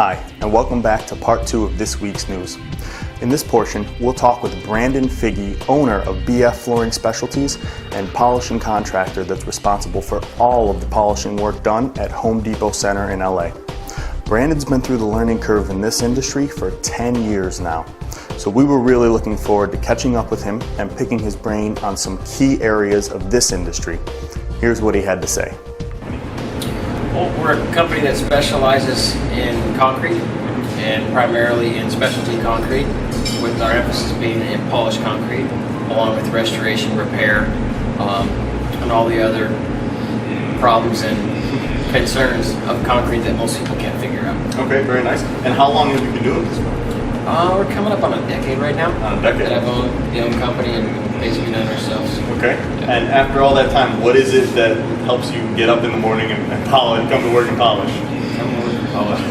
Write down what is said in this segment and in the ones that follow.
Hi, and welcome back to part 2 of this week's news. In this portion, we'll talk with Brandon Figge, owner of BF Flooring Specialties and polishing contractor that's responsible for all of the polishing work done at Home Depot Center in LA. Brandon's been through the learning curve in this industry for 10 years now, so we were really looking forward to catching up with him and picking his brain on some key areas of this industry. Here's what he had to say. Well, we're a company that specializes in concrete and primarily in specialty concrete, with our emphasis being in polished concrete, along with restoration, repair, and all the other problems and concerns of concrete that most people can't figure out. Okay, very nice. And how long have you been doing this for? We're coming up on a decade right now. A decade? That I've owned the own company and basically done ourselves. Okay. Yeah. And after all that time, what is it that helps you get up in the morning and polish, come to work and polish? Come to work and polish.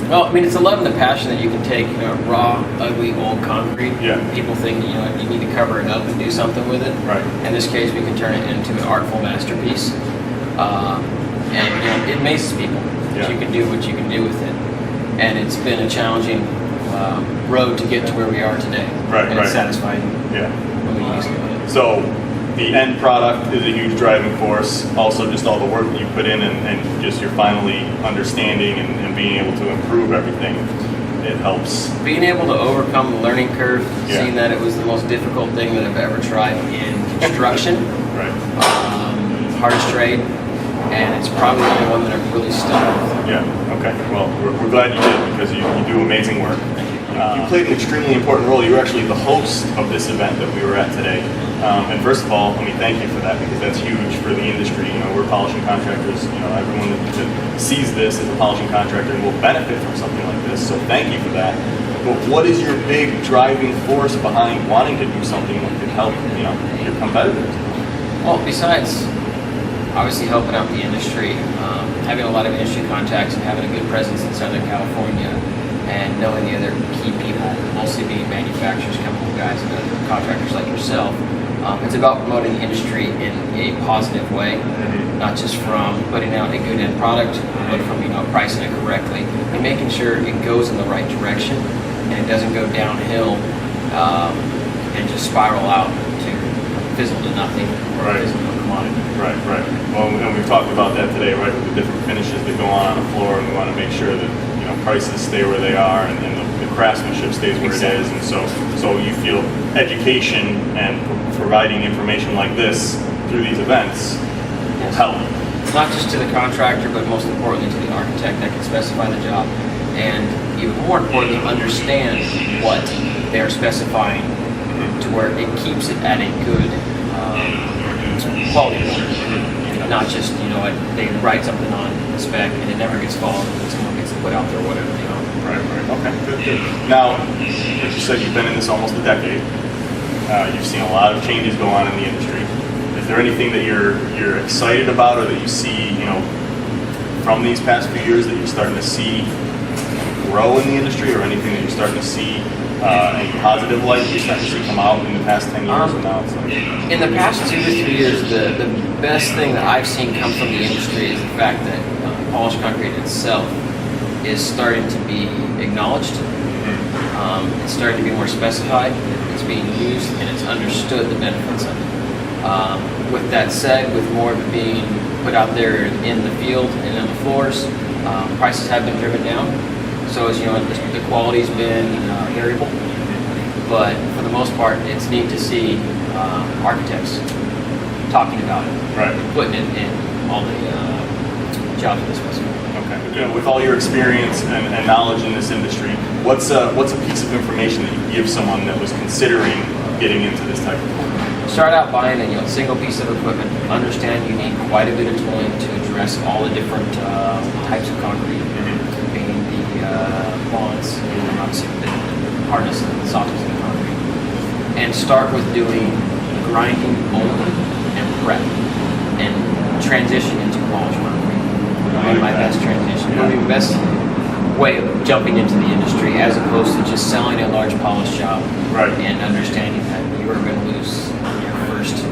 Well, I mean, it's a love and a passion that you can take, raw, ugly, old concrete. Yeah. People think, you need to cover it up and do something with it. Right. In this case, we can turn it into an artful masterpiece. And it amazes people that you can do what you can do with it. And it's been a challenging road to get to where we are today. Right, and right. It's satisfying Yeah. when we use it. So the end product is a huge driving force. Also, just all the work that you put in and just you're finally understanding and being able to improve everything. It helps. Being able to overcome the learning curve, Yeah. seeing that it was the most difficult thing that I've ever tried in construction. Right. Hardest trade, and it's probably the only one that I've really stuck with. Yeah. Okay. Well, we're glad you did because you do amazing work. You played an extremely important role. You were actually the host of this event that we were at today. And first of all, let me thank you for that because that's huge for the industry. We're polishing contractors. Everyone that sees this as a polishing contractor and will benefit from something like this. So thank you for that. But what is your big driving force behind wanting to do something that could help, your competitors? Well, besides obviously helping out the industry, having a lot of industry contacts and having a good presence in Southern California, and knowing the other key people, mostly being manufacturers, chemical guys, and other contractors like yourself, it's about promoting the industry in a positive way, not just from putting out a good end product, but from pricing it correctly and making sure it goes in the right direction and it doesn't go downhill and just spiral out to fizzle to nothing or Right. fizzle to a commodity. Right, right. Well, and we've talked about that today, right, with the different finishes that go on the floor, and we want to make sure that prices stay where they are and the craftsmanship stays where it is. And so you feel education and providing information like this through these events will help. Not just to the contractor, but most importantly to the architect that can specify the job, and even more importantly, understand what they're specifying to where it keeps it at a good quality. Not just, they write something on the spec and it never gets followed and someone gets put out there or whatever, Right, right. Okay, good. Now, like you said, you've been in this almost a decade. You've seen a lot of changes go on in the industry. Is there anything that you're excited about or that you see, from these past few years that you're starting to see grow in the industry, or anything that you're starting to see any positive light that you're starting to see come out in the past 10 years and now it's like... In the past 2 to 3 years, the best thing that I've seen come from the industry is the fact that polished concrete itself is starting to be acknowledged. It's starting to be more specified. It's being used and it's understood the benefits of it. With that said, with more of it being put out there in the field and on the floors, prices have been driven down. So as the quality's been variable, but for the most part, it's neat to see architects talking about it, Right. putting it in all the jobs in this specific. Okay. With all your experience and knowledge in this industry, what's a piece of information that you give someone that was considering getting into this type of work? Start out buying a single piece of equipment. Understand you need quite a bit of tooling to address all the different types of concrete, being the bonds, and obviously the hardness and the softness of the concrete. And start with doing grinding only and prep, and transition into polished concrete. My best transition. It would be the best way of jumping into the industry as opposed to just selling a large polished job. Right. And understanding that you are going to lose your first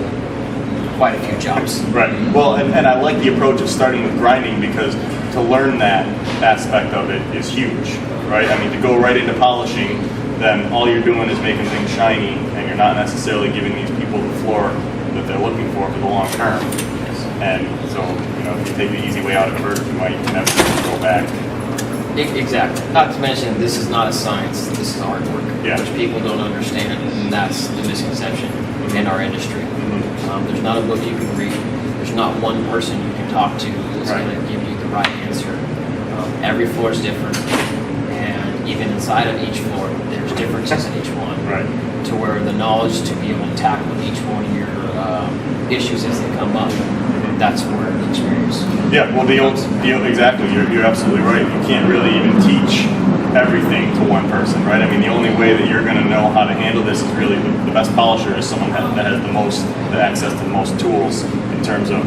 quite a few jobs. Right. Well, and I like the approach of starting with grinding because to learn that aspect of it is huge, right? I mean, to go right into polishing, then all you're doing is making things shiny, and you're not necessarily giving these people the floor that they're looking for the long term. And so, if you take the easy way out at first, you might never go back. Exactly. Not to mention, this is not a science. This is artwork, Yeah. which people don't understand, and that's the misconception in our industry. There's not a book you can read. There's not one person you can talk to that's Right. going to give you the right answer. Every floor is different, and even inside of each floor, there's differences in each one. Right. To where the knowledge to be able to tackle each one of your issues as they come up, that's where the experience. Yeah, well, exactly. You're absolutely right. You can't really even teach everything to one person, right? I mean, the only way that you're going to know how to handle this is really the best polisher is someone that has the access to the most tools in terms of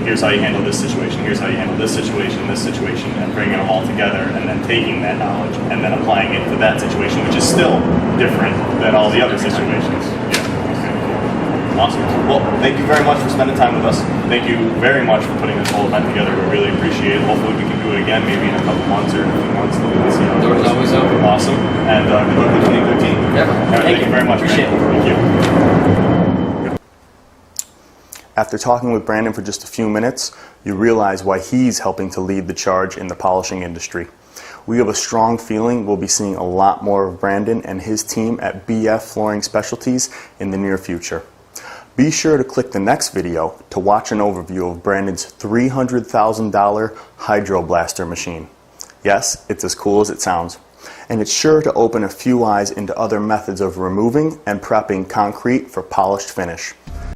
here's how you handle this situation, here's how you handle this situation, and bringing them all together, and then taking that knowledge and then applying it to that situation, which is still different than all the other situations. Yeah. Awesome. Well, thank you very much for spending time with us. Thank you very much for putting this whole event together. We really appreciate it. Hopefully we can do it again, maybe in a couple months or a few months. Let's see how it Doors goes. always open. Awesome. And good luck with 2013. Never. All right, thank you very much. Appreciate man. it. Thank you. After talking with Brandon for just a few minutes, you realize why he's helping to lead the charge in the polishing industry. We have a strong feeling we'll be seeing a lot more of Brandon and his team at BF Flooring Specialties in the near future. Be sure to click the next video to watch an overview of Brandon's $300,000 Hydro Blaster machine. Yes, it's as cool as it sounds. And it's sure to open a few eyes into other methods of removing and prepping concrete for polished finish.